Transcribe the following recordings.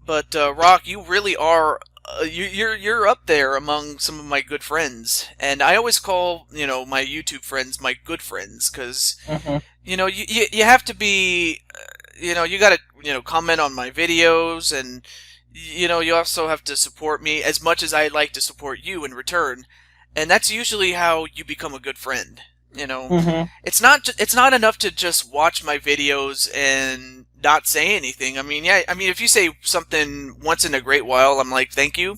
But Rawk, you really are you're up there among some of my good friends, and I always call my YouTube friends my good friends because Hmm. you have to be you got to comment on my videos, and you also have to support me as much as I like to support you in return, and that's usually how you become a good friend. Hmm. It's not enough to just watch my videos and not say anything. I mean, yeah, I mean if you say something once in a great while, I'm like, thank you.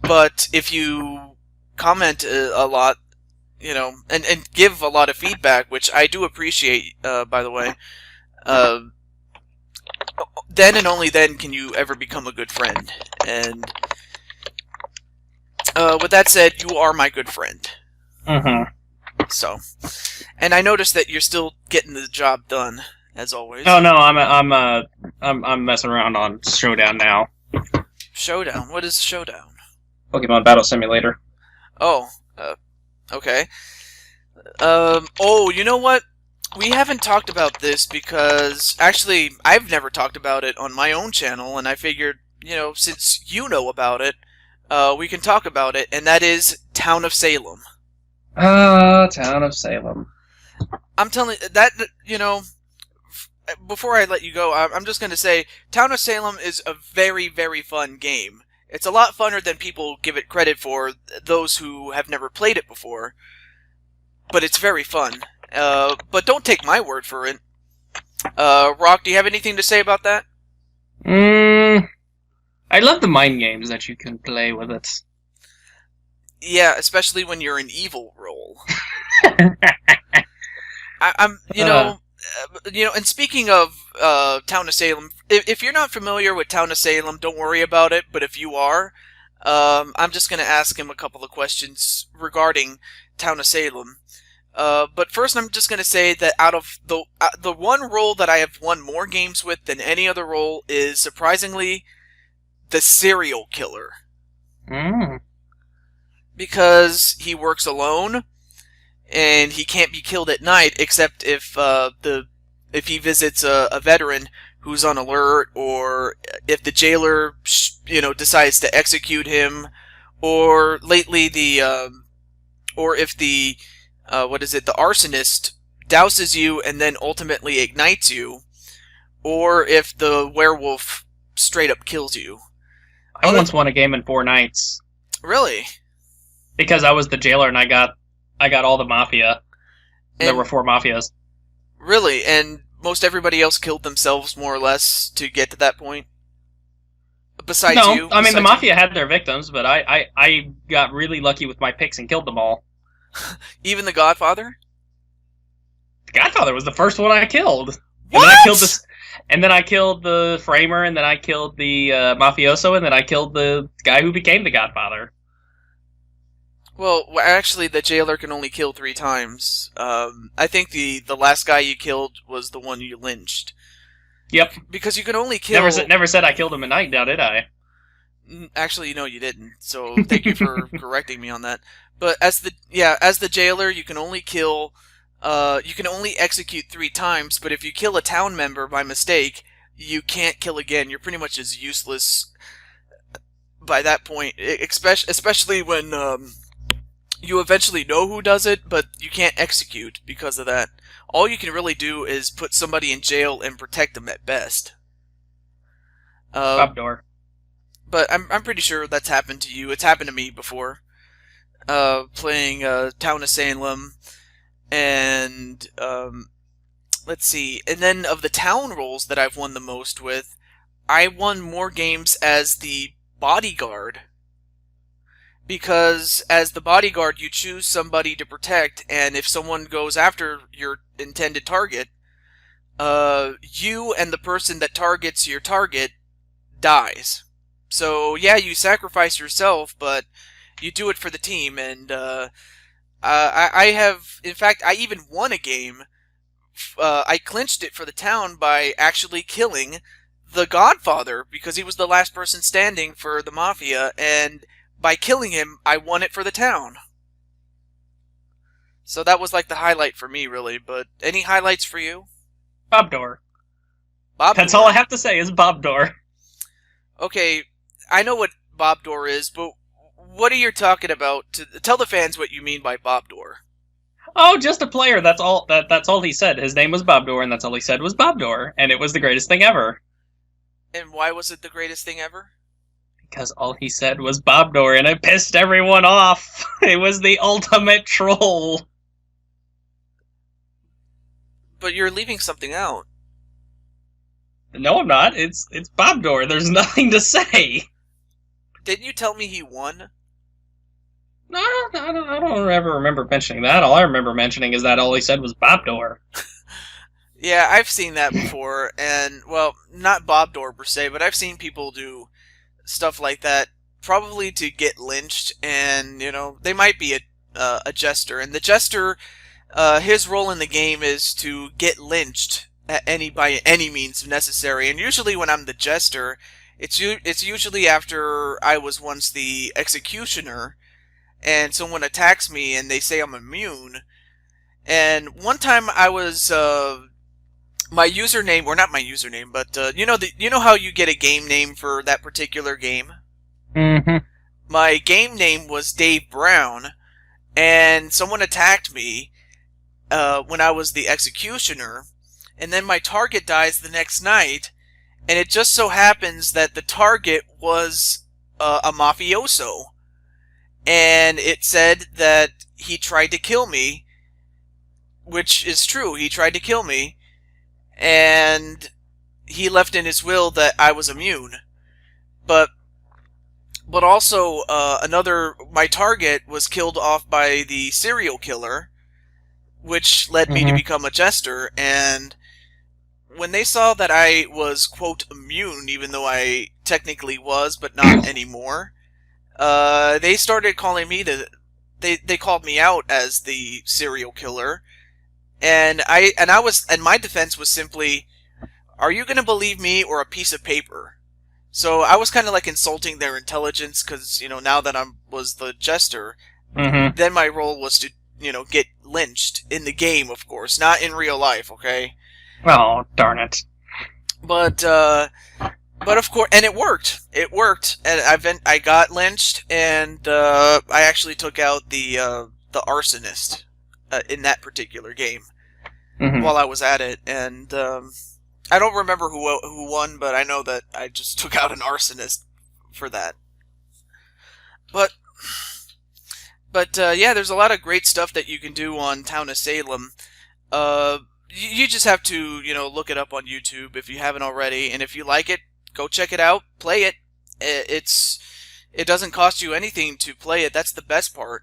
But if you comment a lot, and give a lot of feedback, which I do appreciate, by the way, uh, then and only then can you ever become a good friend. And with that said, you are my good friend. Hmm. So, and I noticed that you're still getting the job done, as Oh always. no, I'm messing around on Showdown now. Showdown. What is Showdown? Pokemon Battle Simulator. Oh, okay. Oh, you know what? We haven't talked about this because actually I've never talked about it on my own channel, and I figured, since you know about it, we can talk about it, and that is Town of Salem. Ah, Town of Salem. I'm telling that, before I let you go, I'm just going to say Town of Salem is a very, very fun game. It's a lot funner than people give it credit for, those who have never played it before, but it's very fun. But don't take my word for it. Rawk, do you have anything to say about that? Mm, I love the mind games that you can play with it. Yeah, especially when you're an evil role. I'm, uh, and speaking of Town of Salem, if you're not familiar with Town of Salem, don't worry about it. But if you are, I'm just going to ask him a couple of questions regarding Town of Salem. But first, I'm just going to say that out of the one role that I have won more games with than any other role is surprisingly the serial killer, mm, because he works alone and he can't be killed at night except if he visits a veteran who's on alert, or if the jailer decides to execute him, or lately or if the what is it, the arsonist douses you and then ultimately ignites you, or if the werewolf straight up kills you. I Other once won a game in 4 nights Really? because I was the jailer and I got all the mafia. There were And four mafias. really, and most everybody else killed themselves more or less to get to that point. Besides No, you, I mean the besides you, mafia had their victims, but I got really lucky with my picks and killed them all. even the Godfather. The Godfather was the first one I killed, and then I killed What? this, and then I killed the framer, and then I killed the mafioso, and then I killed the guy who became the Godfather. Well, actually, the jailer can only kill 3 times. I think the last guy you killed was the one you lynched, Yep, because you can only never kill. never said I killed him at night. Now did I? Actually, no, you didn't. So thank you for correcting me on that. But as the jailer, you can only kill. You can only execute 3 times. But if you kill a town member by mistake, you can't kill again. You're pretty much as useless by that point. Especially when you eventually know who does it, but you can't execute because of that. All you can really do is put somebody in jail and protect them at best. Uh, Bob Door. but I'm pretty sure that's happened to you. It's happened to me before. Playing Town of Salem, and let's see. And then of the town roles that I've won the most with, I won more games as the bodyguard, because as the bodyguard you choose somebody to protect, and if someone goes after your intended target, you and the person that targets your target dies. So yeah, you sacrifice yourself, but you do it for the team. And I have, in fact, I even won a game. I clinched it for the town by actually killing the Godfather, because he was the last person standing for the Mafia, and by killing him, I won it for the town. So that was like the highlight for me, really. But any highlights for you? Bob Door. Bob That's all I Door. have to say is Bob Door. Okay, I know what Bob Door is, but what are you talking about? Tell the fans what you mean by Bob Door. Oh, just a player. That's all. That's all he said. His name was Bob Door, and that's all he said was Bob Door, and it was the greatest thing ever. And why was it the greatest thing ever? Because all he said was Bob Door, and it pissed everyone off. It was the ultimate troll. But you're leaving something out. No, I'm not. It's Bob Door. There's nothing to say. Didn't you tell me he won? No, I don't ever remember mentioning that. All I remember mentioning is that all he said was Bob Door. Yeah, I've seen that before, and, well, not Bob Door per se, but I've seen people do stuff like that, probably to get lynched, and, they might be a jester, and the jester, his role in the game is to get lynched by any means necessary, and usually when I'm the jester, it's usually after I was once the executioner, and someone attacks me and they say I'm immune. And one time I was my username, or not my username, but you know how you get a game name for that particular game? Mm-hmm. My game name was Dave Brown, and someone attacked me when I was the executioner, and then my target dies the next night, and it just so happens that the target was a mafioso. And it said that he tried to kill me, which is true. He tried to kill me, and he left in his will that I was immune. But also my target was killed off by the serial killer, which led me to become a jester. And when they saw that I was, quote, immune, even though I technically was, but not anymore, they started calling me they called me out as the serial killer, and my defense was simply, are you going to believe me or a piece of paper? So I was kind of like insulting their intelligence, because now that I was the jester, then my role was to get lynched in the game, of course, not in real life. Okay. Oh, darn it. But of course, and it worked. It worked, and I got lynched, and I actually took out the arsonist in that particular game while I was at it, and I don't remember who won, but I know that I just took out an arsonist for that. But yeah, there's a lot of great stuff that you can do on Town of Salem. You just have to look it up on YouTube if you haven't already, and if you like it, go check it out, play it. It doesn't cost you anything to play it. That's the best part.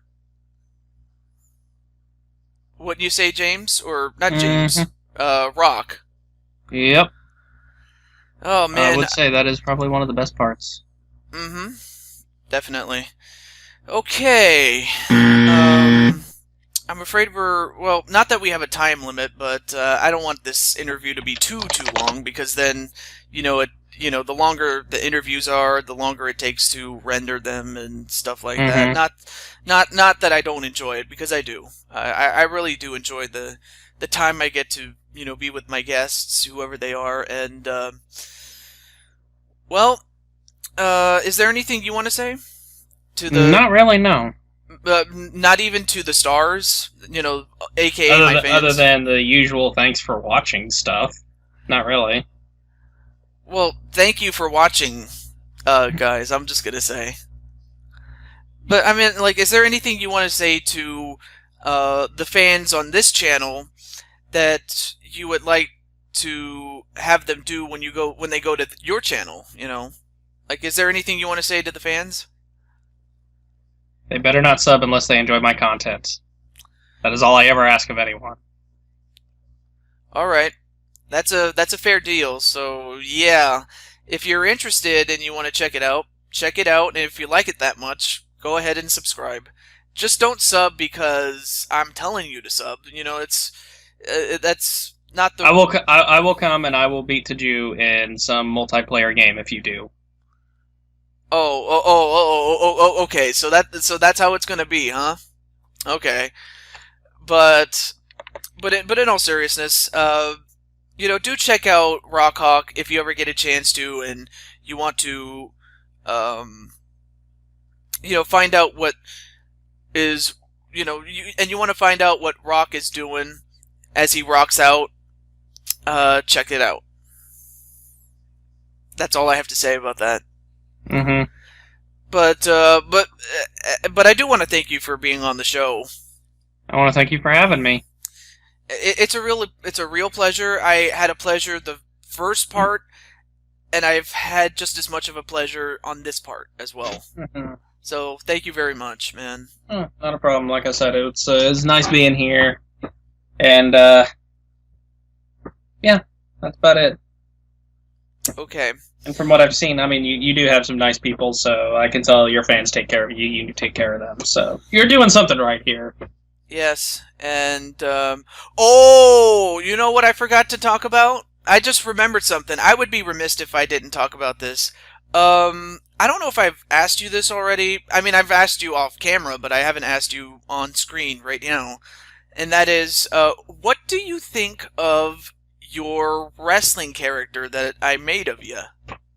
Wouldn't you say, James? Or not James? Rawk. Yep. Oh man, I would say that is probably one of the best parts. Definitely. Okay. I'm afraid well, not that we have a time limit, but I don't want this interview to be too long, because then, the longer the interviews are, the longer it takes to render them and stuff like that. Not that I don't enjoy it, because I do. I really do enjoy the time I get to be with my guests, whoever they are. And well, is there anything you want to say to the? Not really, no. Not even to the stars, aka my fans. Other than the usual thanks for watching stuff. Not really. Well, thank you for watching, guys, I'm just gonna say. But, I mean, like, is there anything you want to say to the fans on this channel that you would like to have them do when they go to your channel, Like, is there anything you want to say to the fans? They better not sub unless they enjoy my content. That is all I ever ask of anyone. Alright. That's a fair deal. So, yeah. If you're interested and you want to check it out, and if you like it that much, go ahead and subscribe. Just don't sub because I'm telling you to sub. That's not the... I will come and I will beat TehJew in some multiplayer game if you do. Okay. So that's how it's gonna be, huh? Okay. But in all seriousness, do check out RawkHawk if you ever get a chance to, and you want to, um, find out what is, and you want to find out what Rawk is doing as he rocks out. Check it out. That's all I have to say about that. Mm-hmm. But I do want to thank you for being on the show. I want to thank you for having me. It's a real pleasure. I had a pleasure the first part, and I've had just as much of a pleasure on this part as well. Mm-hmm. So thank you very much, man. Not a problem. Like I said, it's nice being here, and yeah, that's about it. Okay. And from what I've seen, I mean, you do have some nice people, so I can tell your fans take care of you. You take care of them, so you're doing something right here. Yes, and you know what I forgot to talk about? I just remembered something. I would be remiss if I didn't talk about this. I don't know if I've asked you this already. I mean, I've asked you off camera, but I haven't asked you on screen right now. And that is, what do you think of your wrestling character that I made of you?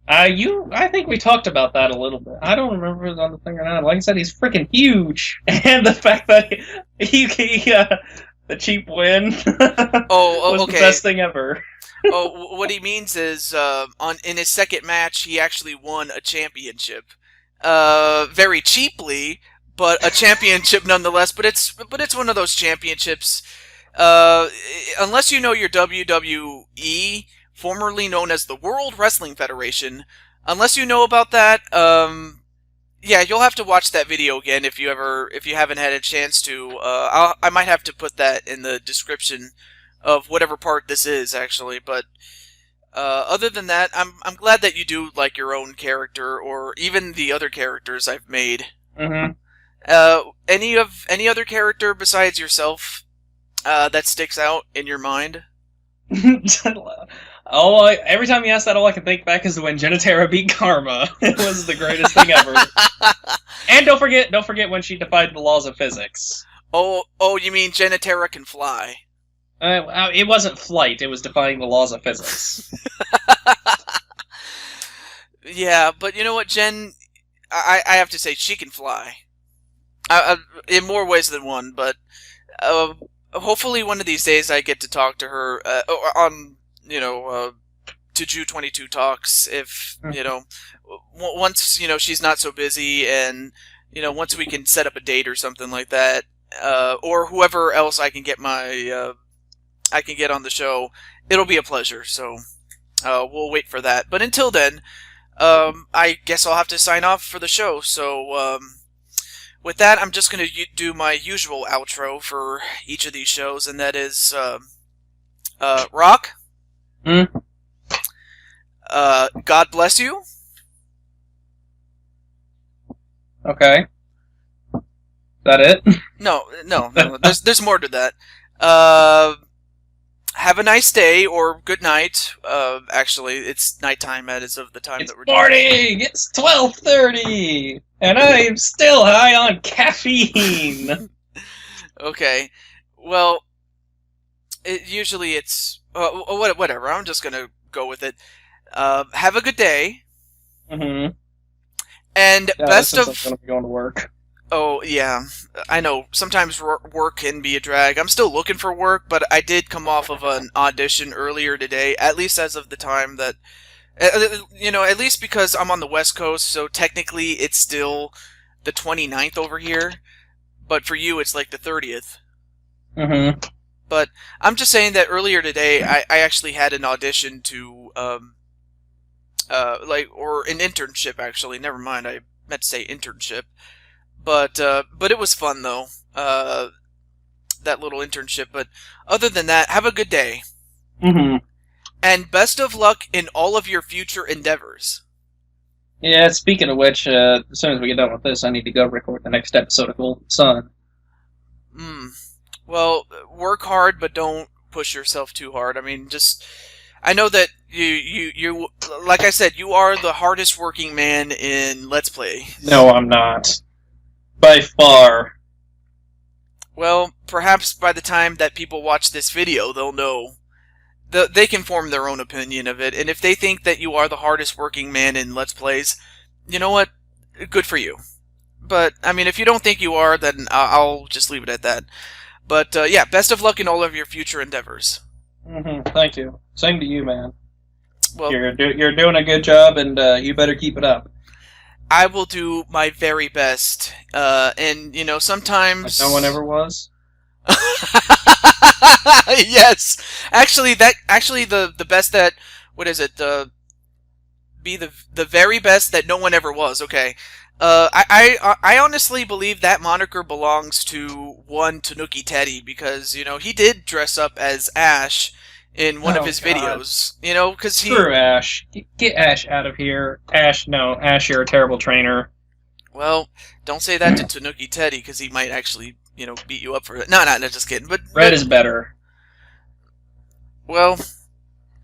I think we talked about that a little bit. I don't remember if it was on the thing or not. Like I said, he's freaking huge, and the fact that he the cheap win was okay. the best thing ever. What he means is, in his second match, he actually won a championship, very cheaply, but a championship nonetheless. But it's one of those championships. Unless you know your WWE, formerly known as the World Wrestling Federation, unless you know about that, yeah, you'll have to watch that video again if you haven't had a chance to. I might have to put that in the description of whatever part this is, actually. But other than that, I'm glad that you do like your own character, or even the other characters I've made. Mm-hmm. Any other character besides yourself that sticks out in your mind? Every time you ask that, all I can think back is when Genitera beat Karma. It was the greatest thing ever. And don't forget when she defied the laws of physics. Oh, you mean Genitera can fly? It wasn't flight; it was defying the laws of physics. Yeah, but you know what, Jen? I have to say she can fly. In more ways than one, but hopefully one of these days I get to talk to her on, TehJew22 talks, if, once, she's not so busy, and, once we can set up a date or something like that, or whoever else I can get on the show, it'll be a pleasure, so we'll wait for that. But until then, I guess I'll have to sign off for the show, so with that, I'm just going to do my usual outro for each of these shows, and that is, Rawk? God bless you. Okay. Is that it? No. There's more to that. Have a nice day, or good night. Actually, it's nighttime as of the time that we're doing. Morning! It's 12:30! And I'm still high on caffeine! Okay. Well, usually it's... whatever, I'm just gonna go with it. Have a good day. Mm-hmm. And best of... I'm gonna be going to work. Oh, yeah. I know. Sometimes work can be a drag. I'm still looking for work, but I did come off of an audition earlier today, at least as of the time that... at least because I'm on the West Coast, so technically it's still the 29th over here, but for you it's like the 30th. Mm-hmm. But I'm just saying that earlier today I actually had an audition to, or an internship, actually. Never mind, I meant to say internship. But it was fun, though, that little internship. But other than that, have a good day. Mm-hmm. And best of luck in all of your future endeavors. Yeah, speaking of which, as soon as we get done with this, I need to go record the next episode of Golden Sun. Well, work hard, but don't push yourself too hard. I mean, I know that you, like I said, you are the hardest working man in Let's Play. No, I'm not. By far. Well, perhaps by the time that people watch this video, they'll know they can form their own opinion of it, and if they think that you are the hardest working man in Let's Plays, you know what? Good for you. But, I mean, if you don't think you are, then I'll just leave it at that. But, yeah, best of luck in all of your future endeavors. Thank you. Same to you, man. Well, you're doing a good job, and you better keep it up. I will do my very best. And, you know, sometimes... Like no one ever was? Yes! Actually, the best that... What is it? Be the very best that no one ever was. Okay. I honestly believe that moniker belongs to one Tanuki Teddy, because, you know, he did dress up as Ash in one of his videos. You know, because he... Screw Ash. Get Ash out of here. Ash, no. Ash, you're a terrible trainer. Well, don't say that to Tanuki Teddy, because he might actually, you know, beat you up for it. No, just kidding. But Red is better. Well,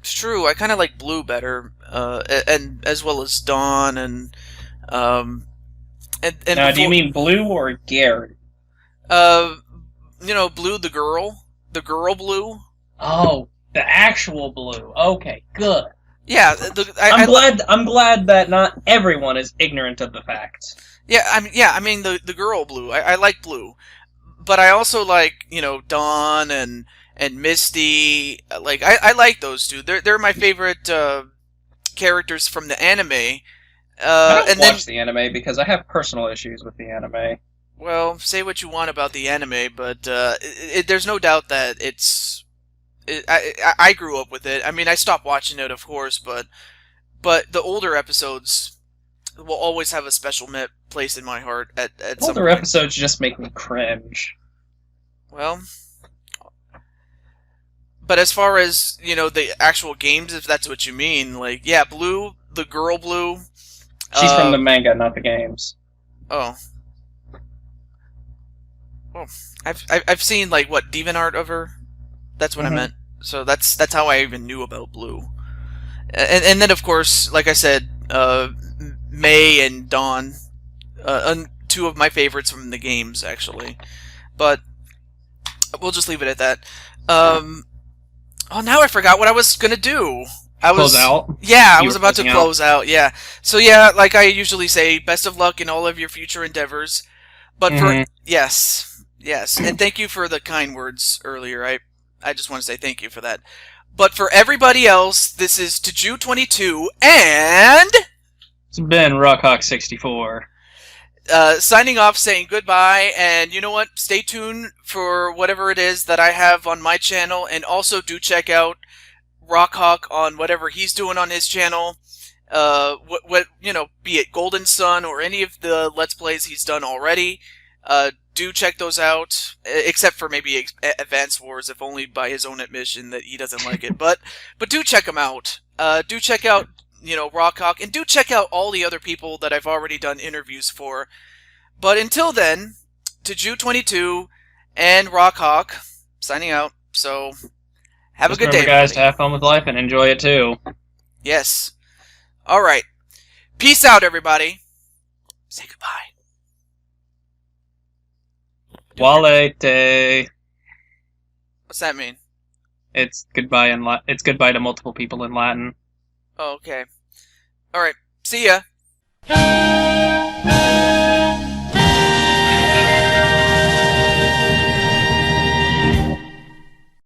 it's true. I kind of like Blue better, and as well as Dawn and now, do you mean Blue or Gary? You know, Blue, the girl Blue. Oh, the actual Blue. Okay, good. Yeah, I'm glad that not everyone is ignorant of the facts. Yeah, I mean the girl Blue. I like Blue, but I also like, you know, Dawn and Misty. Like I like those two. They're my favorite characters from the anime. I don't watch the anime because I have personal issues with the anime. Well, say what you want about the anime, but there's no doubt that I grew up with it. I mean, I stopped watching it, of course, but the older episodes will always have a special place in my heart at some point. Older episodes just make me cringe. Well, but as far as, you know, the actual games, if that's what you mean, like, yeah, Blue, the girl Blue. She's from the manga, not the games. Oh. Well, I've seen, like, what, DeviantArt of her? That's what I meant. So that's how I even knew about Blue. And then, of course, like I said, May and Dawn, two of my favorites from the games, actually. But we'll just leave it at that. Oh, now I forgot what I was gonna do. Close out? Yeah, I was about to close out, yeah. So yeah, like I usually say, best of luck in all of your future endeavors. But for... Yes. And thank you for the kind words earlier. I just want to say thank you for that. But for everybody else, this is TehJew22 and... It's been RawkHawk64. Signing off, saying goodbye, and you know what? Stay tuned for whatever it is that I have on my channel, and also do check out RawkHawk on whatever he's doing on his channel. What you know, be it Golden Sun or any of the Let's Plays he's done already. Do check those out, except for maybe Advance Wars, if only by his own admission that he doesn't like it. But do check him out. Do check out, you know, RawkHawk, and do check out all the other people that I've already done interviews for. But until then, TehJew22 and RawkHawk signing out. So have a good day, remember, guys, to have fun with life and enjoy it too. Yes. All right. Peace out, everybody. Say goodbye. Walete. What's that mean? It's goodbye in it's goodbye to multiple people in Latin. Oh, okay. All right. See ya.